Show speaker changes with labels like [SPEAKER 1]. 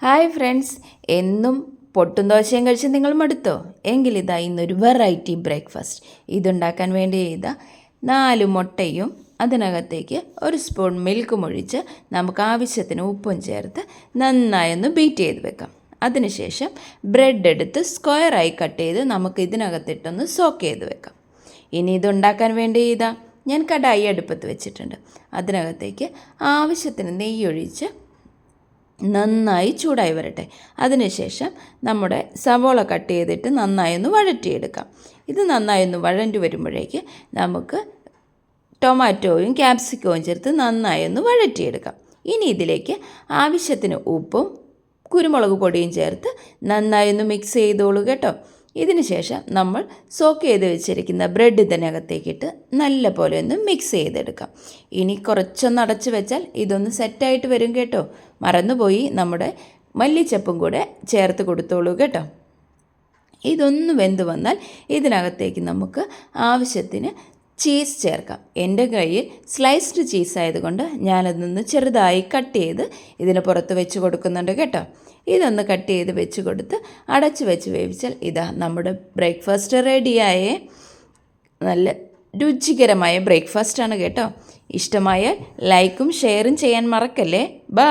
[SPEAKER 1] Hi friends, എന്നും പൊട്ടും ദോശയും കഴിച്ച് നിങ്ങൾ മടുത്തോ? എങ്കിലിതാ ഇന്നൊരു വെറൈറ്റി ബ്രേക്ക്ഫാസ്റ്റ്. ഇതുണ്ടാക്കാൻ വേണ്ടി 4 മുട്ടയും അതിനകത്തേക്ക് 1 സ്പൂൺ മിൽക്കും ഒഴിച്ച് നമുക്ക് ആവശ്യത്തിന് ഉപ്പും ചേർത്ത് നന്നായൊന്ന് ബീറ്റ് ചെയ്ത് വെക്കാം. അതിനുശേഷം ബ്രെഡ് എടുത്ത് സ്ക്വയറായി കട്ട് ചെയ്ത് നമുക്ക് ഇതിനകത്തിട്ടൊന്ന് സോക്ക് ചെയ്ത് വെക്കാം. ഇനി ഇതുണ്ടാക്കാൻ വേണ്ടി ഞാൻ കടായി അടുപ്പത്ത് വെച്ചിട്ടുണ്ട്. അതിനകത്തേക്ക് ആവശ്യത്തിന് നെയ്യൊഴിച്ച് നന്നായി ചൂടായി വരട്ടെ. അതിനുശേഷം നമ്മുടെ സവോള കട്ട് ചെയ്തിട്ട് നന്നായി ഒന്ന് വഴറ്റിയെടുക്കാം. ഇത് നന്നായി ഒന്ന് വഴണ്ടി വരുമ്പോഴേക്ക് നമുക്ക് ടൊമാറ്റോയും ക്യാപ്സിക്കവും ചേർത്ത് നന്നായി ഒന്ന് വഴറ്റിയെടുക്കാം. ഇനി ഇതിലേക്ക് ആവശ്യത്തിന് ഉപ്പും കുരുമുളക് പൊടിയും ചേർത്ത് നന്നായി ഒന്ന് മിക്സ് ചെയ്തോളൂ കേട്ടോ. ഇതിന് ശേഷം നമ്മൾ സോക്ക് ചെയ്ത് വെച്ചിരിക്കുന്ന ബ്രെഡ് ഇതിനകത്തേക്കിട്ട് നല്ല പോലെ ഒന്ന് മിക്സ് ചെയ്തെടുക്കാം. ഇനി കുറച്ചൊന്ന് അടച്ച് വെച്ചാൽ ഇതൊന്ന് സെറ്റായിട്ട് വരും കേട്ടോ. മറന്നുപോയി നമ്മുടെ മല്ലിച്ചപ്പും കൂടെ ചേർത്ത് കൊടുത്തോളൂ കേട്ടോ. ഇതൊന്ന് വെന്ത് വന്നാൽ ഇതിനകത്തേക്ക് നമുക്ക് ആവശ്യത്തിന് ചീസ് ചേർക്കാം. എൻ്റെ കയ്യിൽ സ്ലൈസ്ഡ് ചീസ് ആയതുകൊണ്ട് ഞാനതൊന്ന് ചെറുതായി കട്ട് ചെയ്ത് ഇതിന് പുറത്ത് വെച്ച് കൊടുക്കുന്നുണ്ട് കേട്ടോ. ഇതൊന്ന് കട്ട് ചെയ്ത് വെച്ച് കൊടുത്ത് അടച്ച് വെച്ച് വേവിച്ചാൽ നമ്മുടെ ബ്രേക്ക്ഫാസ്റ്റ് റെഡിയായേ. നല്ല രുചികരമായ ബ്രേക്ക്ഫാസ്റ്റാണ് കേട്ടോ. ഇഷ്ടമായാൽ ലൈക്കും ഷെയറും ചെയ്യാൻ മറക്കല്ലേ. ബൈ.